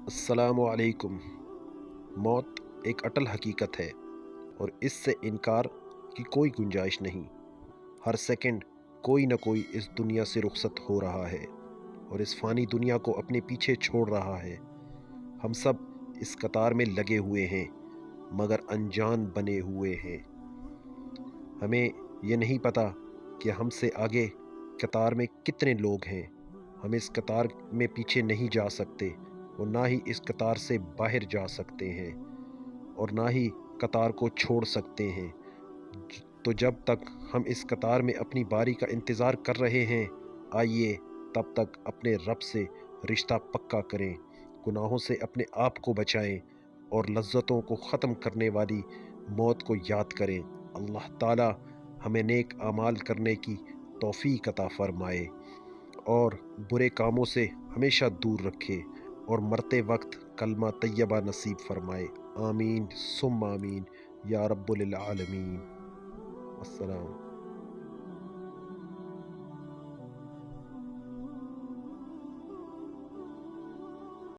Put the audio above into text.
अस्सलामु अलैकुम। मौत एक अटल हकीकत है और इससे इनकार की कोई गुंजाइश नहीं। हर सेकंड कोई न कोई इस दुनिया से रुखसत हो रहा है और इस फ़ानी दुनिया को अपने पीछे छोड़ रहा है। हम सब इस कतार में लगे हुए हैं मगर अनजान बने हुए हैं। हमें ये नहीं पता कि हमसे आगे कतार में कितने लोग हैं। हम इस कतार में पीछे नहीं जा सकते और ना ही इस कतार से बाहर जा सकते हैं और ना ही कतार को छोड़ सकते हैं। तो जब तक हम इस कतार में अपनी बारी का इंतज़ार कर रहे हैं, आइए तब तक अपने रब से रिश्ता पक्का करें, गुनाहों से अपने आप को बचाएं और लज्जतों को ख़त्म करने वाली मौत को याद करें। अल्लाह ताला हमें नेक आमाल करने की तौफीक अता फरमाए और बुरे कामों से हमेशा दूर रखे और मरते वक्त कलमा तैयबा नसीब फरमाए। आमीन सुम्मा आमीन या रब्बुल आलमीन। अस्सलाम।